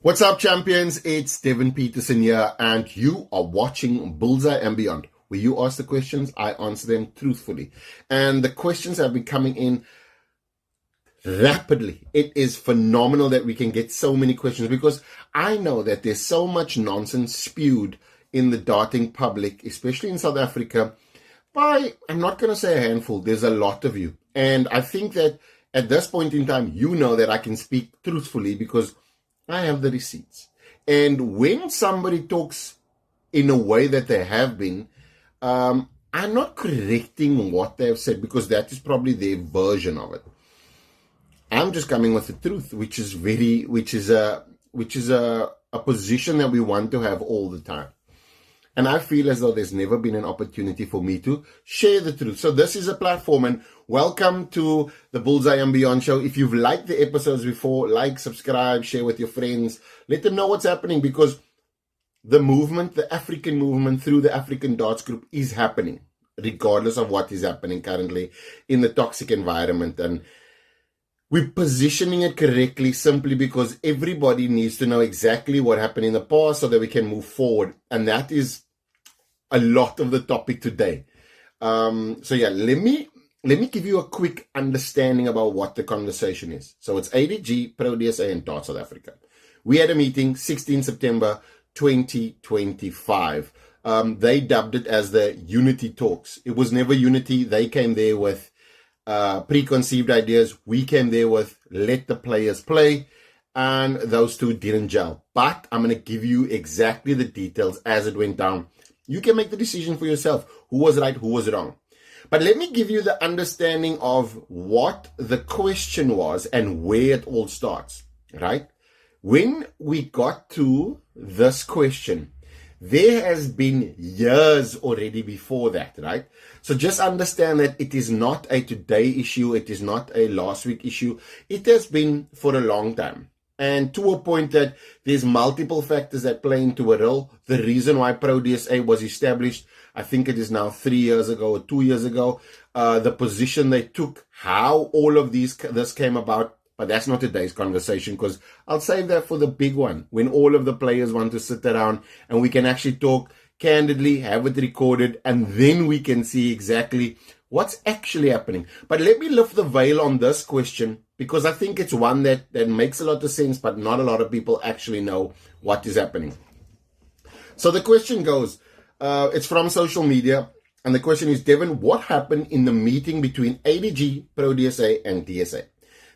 What's up, champions? It's Devin Peterson here, and you are watching Bullseye and Beyond, where you ask the questions, I answer them truthfully. And the questions have been coming in rapidly. It is phenomenal that we can get so many questions, because I know that there's so much nonsense spewed in the darting public, especially in South Africa, by, I'm not going to say a handful, there's a lot of you. And I think that at this point in time, you know that I can speak truthfully because I have the receipts. And when somebody talks in a way that they have been, I'm not correcting what they have said, because that is probably their version of it. I'm just coming with the truth, which is a position that we want to have all the time. And I feel as though there's never been an opportunity for me to share the truth. So this is a platform, and welcome to the Bullseye and Beyond show. If you've liked the episodes before, like, subscribe, share with your friends. Let them know what's happening, because the movement, the African movement through the African Darts Group is happening, regardless of what is happening currently in the toxic environment. And we're positioning it correctly simply because everybody needs to know exactly what happened in the past so that we can move forward. And that is a lot of the topic today. So yeah, let me give you a quick understanding about what the conversation is. So it's ADG, Pro DSA, and Darts South Africa. We had a meeting 16 September 2025. They dubbed it as the Unity Talks. It was never Unity. They came there with preconceived ideas. We came there with let the players play, and those two didn't gel. But I'm going to give you exactly the details as it went down. You can make the decision for yourself. Who was right, who was wrong. But let me give you the understanding of what the question was and where it all starts, right? When we got to this question, there has been years already before that, right? So just understand that it is not a today issue. It is not a last week issue. It has been for a long time. And to a point that there's multiple factors that play into a role. The reason why Pro DSA was established, I think it is now 3 years ago or 2 years ago, the position they took, how all of this came about. But that's not today's conversation, because I'll save that for the big one, when all of the players want to sit around and we can actually talk candidly, have it recorded, and then we can see exactly what's actually happening. But let me lift the veil on this question, because I think it's one that makes a lot of sense, but not a lot of people actually know what is happening. So the question goes, it's from social media, and the question is, Devin, what happened in the meeting between ADG, Pro DSA, and DSA?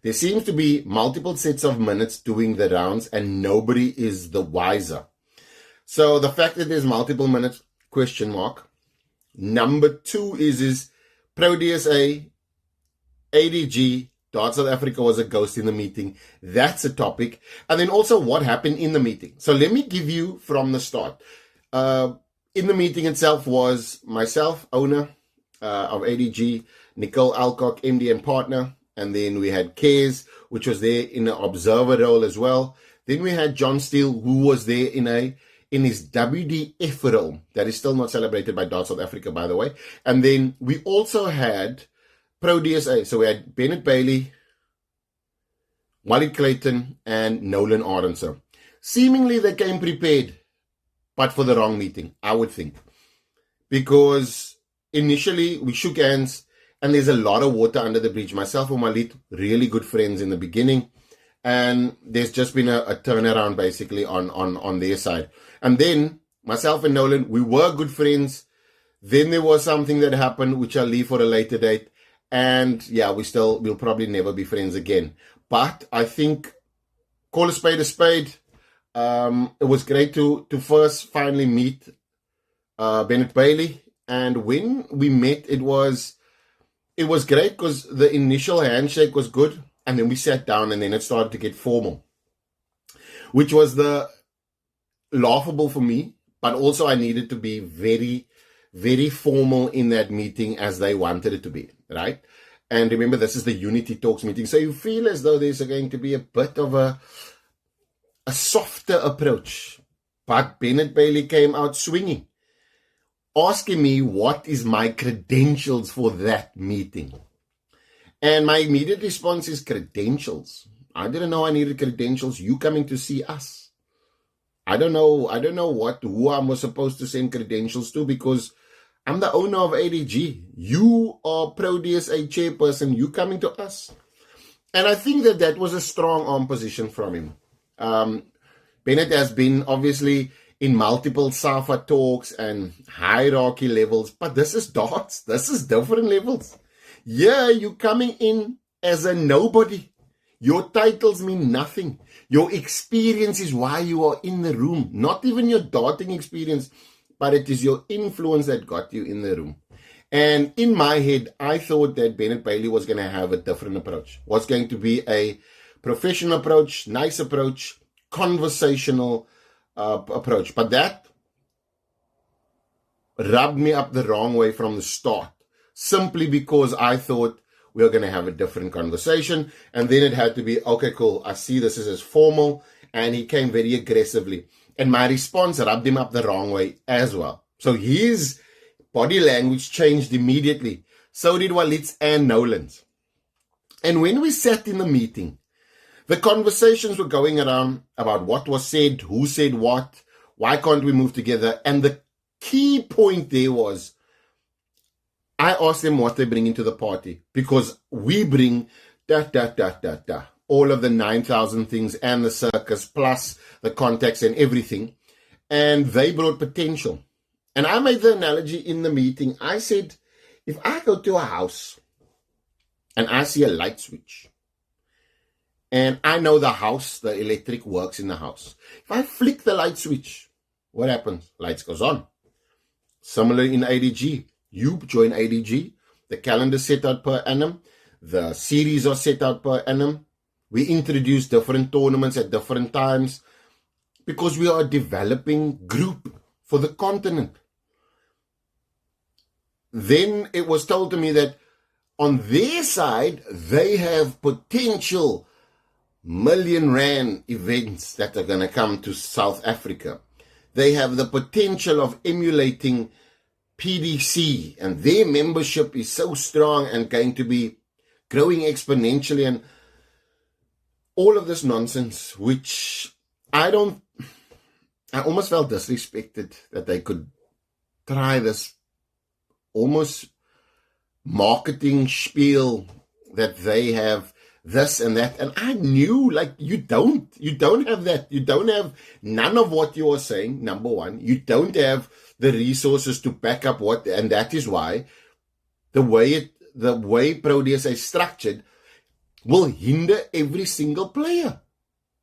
There seems to be multiple sets of minutes doing the rounds, and nobody is the wiser. So the fact that there's multiple minutes, question mark. Number two is Pro DSA, ADG, Darts South Africa was a ghost in the meeting. That's a topic. And then also what happened in the meeting. So let me give you from the start. In the meeting itself was myself, owner of ADG, Nicole Alcock, MD and partner. And then we had Kez, which was there in an observer role as well. Then we had John Steele, who was there in his WDF role. That is still not celebrated by Darts South Africa, by the way. And then we also had Pro DSA. So we had Bennett Bailey, Wally Clayton, and Nolan Arendse. Seemingly they came prepared, but for the wrong meeting, I would think. Because initially we shook hands, and there's a lot of water under the bridge. Myself and Malit, really good friends in the beginning. And there's just been a turnaround basically on their side. And then myself and Nolan, we were good friends. Then there was something that happened, which I'll leave for a later date. And yeah, we'll probably never be friends again. But I think, call a spade a spade. It was great to first finally meet Bennett Bailey. And when we met, it was great, because the initial handshake was good, and then we sat down, and then it started to get formal, which was the laughable for me, but also I needed to be very, very formal in that meeting as they wanted it to be, right? And remember, this is the Unity Talks meeting, so you feel as though there's going to be a bit of a softer approach, but Bennett Bailey came out swinging, asking me what is my credentials for that meeting. And my immediate response is credentials. I didn't know I needed credentials. You coming to see us. I don't know who I was supposed to send credentials to, because I'm the owner of ADG. You are Pro DSA chairperson. You coming to us. And I think that was a strong arm position from him. Bennett has been obviously in multiple SAFA talks and hierarchy levels, but this is darts. This is different levels. Yeah, you coming in as a nobody. Your titles mean nothing. Your experience is why you are in the room. Not even your darting experience, but it is your influence that got you in the room. And in my head, I thought that Bennett Bailey was going to have a different approach. Was going to be a professional approach, nice approach, conversational approach. But that rubbed me up the wrong way from the start, simply because I thought we were going to have a different conversation. And then it had to be, okay, cool, I see this is as formal. And he came very aggressively. And my response rubbed him up the wrong way as well. So his body language changed immediately. So did Walit's and Nolan's. And when we sat in the meeting, the conversations were going around about what was said, who said what, why can't we move together? And the key point there was, I asked them what they bring into the party, because we bring all of the 9,000 things and the circus plus the contacts and everything. And they brought potential. And I made the analogy in the meeting. I said, if I go to a house and I see a light switch, and I know the house, the electric works in the house. If I flick the light switch, what happens? Lights goes on. Similar in ADG. You join ADG. The calendar set out per annum. The series are set out per annum. We introduce different tournaments at different times because we are a developing group for the continent. Then it was told to me that on their side, they have potential million rand events that are going to come to South Africa. They have the potential of emulating PDC, and their membership is so strong and going to be growing exponentially, and all of this nonsense, which I almost felt disrespected that they could try this almost marketing spiel that they have this and that. And I knew, like, you don't have that. You don't have none of what you are saying, number one. You don't have the resources to back up what, and that is why the way Pro DSA is structured will hinder every single player.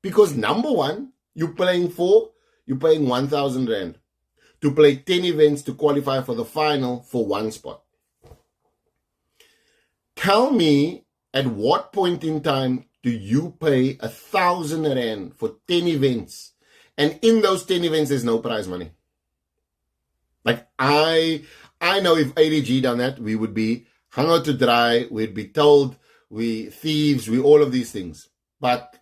Because number one, you're paying 1,000 rand to play 10 events to qualify for the final for one spot. Tell me, at what point in time do you pay 1,000 rand for 10 events? And in those 10 events, there's no prize money. Like, I know if ADG done that, we would be hung out to dry. We'd be told we thieves, we all of these things. But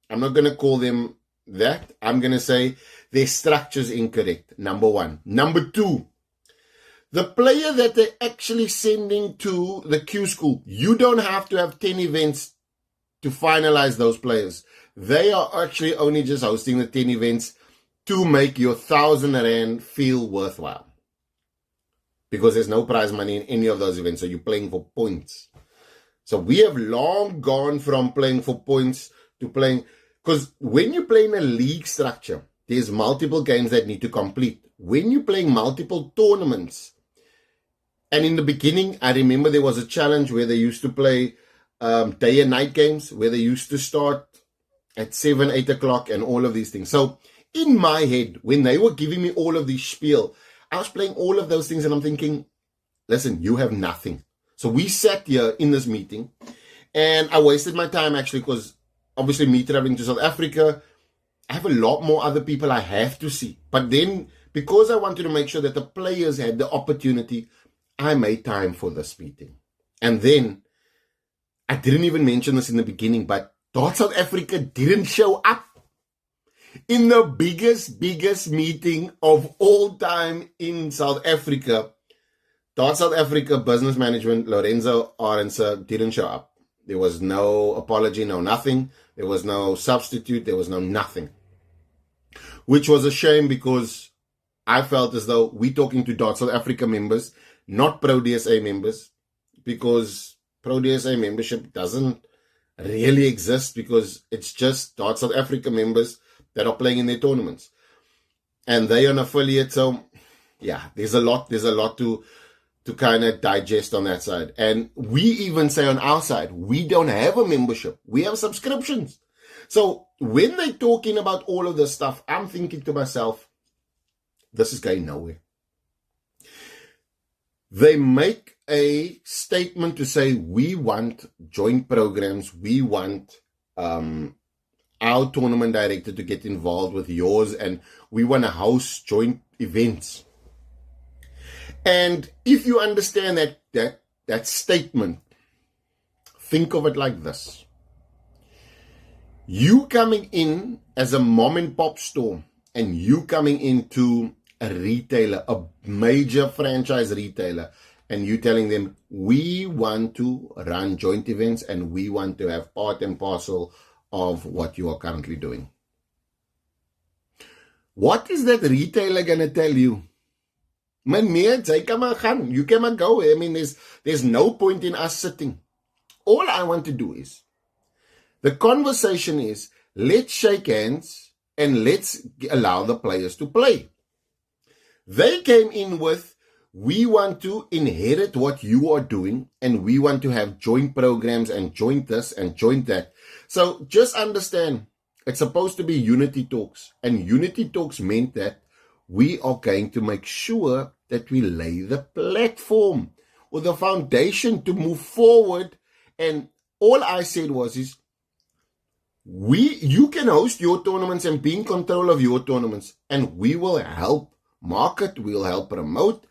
I'm not going to call them that. I'm going to say their structure's incorrect, number one. Number two, the player that they're actually sending to the Q school, you don't have to have 10 events to finalize those players. They are actually only just hosting the 10 events to make your 1,000 rand feel worthwhile. Because there's no prize money in any of those events, so you're playing for points. So we have long gone from playing for points to playing, because when you play in a league structure, there's multiple games that need to complete. When you're playing multiple tournaments, and in the beginning, I remember there was a challenge where they used to play day and night games, where they used to start at 7, 8 o'clock and all of these things. So in my head, when they were giving me all of these spiel, I was playing all of those things and I'm thinking, listen, you have nothing. So we sat here in this meeting and I wasted my time actually, because obviously me traveling to South Africa, I have a lot more other people I have to see. But then because I wanted to make sure that the players had the opportunity, I made time for this meeting. And then, I didn't even mention this in the beginning, but Darts South Africa didn't show up in the biggest meeting of all time in South Africa. Darts South Africa business management, Lorenzo Arendse, didn't show up. There was no apology, no nothing. There was no substitute. There was no nothing. which was a shame because I felt as though we're talking to Dart South Africa members, not Pro DSA members, because Pro DSA membership doesn't really exist because it's just Dart South Africa members that are playing in their tournaments. And they are an affiliate, so yeah, there's a lot to kind of digest on that side. And we even say on our side, we don't have a membership. We have subscriptions. So when they're talking about all of this stuff, I'm thinking to myself, this is going nowhere. They make a statement to say, we want joint programs. We want our tournament director to get involved with yours, and we want to host joint events. And if you understand that statement, think of it like this. You coming in as a mom and pop store, and you coming into a retailer, a major franchise retailer, and you telling them, we want to run joint events and we want to have part and parcel of what you are currently doing. What is that retailer going to tell you? Meneer, jy kan maar gaan. You can maar go. I mean, there's no point in us sitting. All I want to do is, the conversation is, let's shake hands and let's allow the players to play. They came in with, we want to inherit what you are doing and we want to have joint programs and joint this and joint that. So just understand, it's supposed to be unity talks, and unity talks meant that we are going to make sure that we lay the platform or the foundation to move forward. And all I said was, you can host your tournaments and be in control of your tournaments, and we will help market, we'll help promote.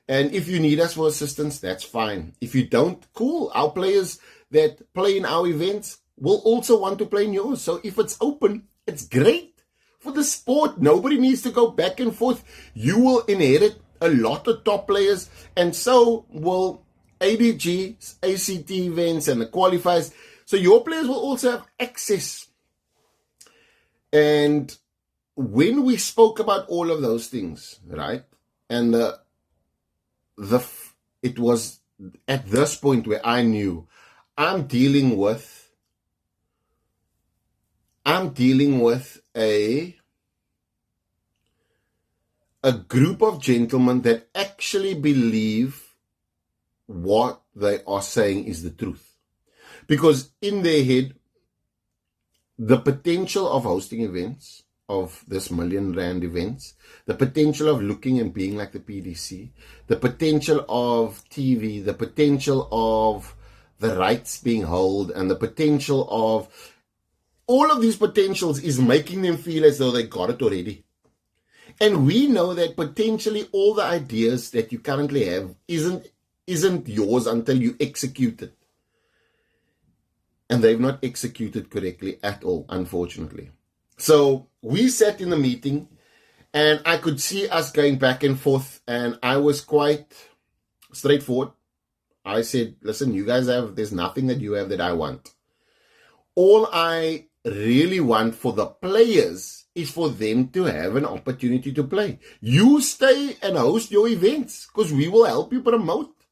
And if you need us for assistance, that's fine. If you don't, cool. Our players that play in our events will also want to play in yours. So if it's open, it's great. For the sport, nobody needs to go back and forth. You will inherit a lot of top players, and so will ADG, ACT events, and the qualifiers. So your players will also have access. And when we spoke about all of those things, right, and it was at this point where I knew I'm dealing with a group of gentlemen that actually believe what they are saying is the truth. Because in their head, the potential of hosting events, of this R1 million events, the potential of looking and being like the PDC, the potential of TV, the potential of the rights being held, and the potential of all of these potentials is making them feel as though they got it already. And we know that potentially all the ideas that you currently have isn't yours until you execute it. And they've not executed correctly at all, unfortunately. So we sat in the meeting, and I could see us going back and forth, and I was quite straightforward. I said, listen, you guys there's nothing that you have that I want. All I really want for the players is for them to have an opportunity to play. You stay and host your events, because we will help you promote.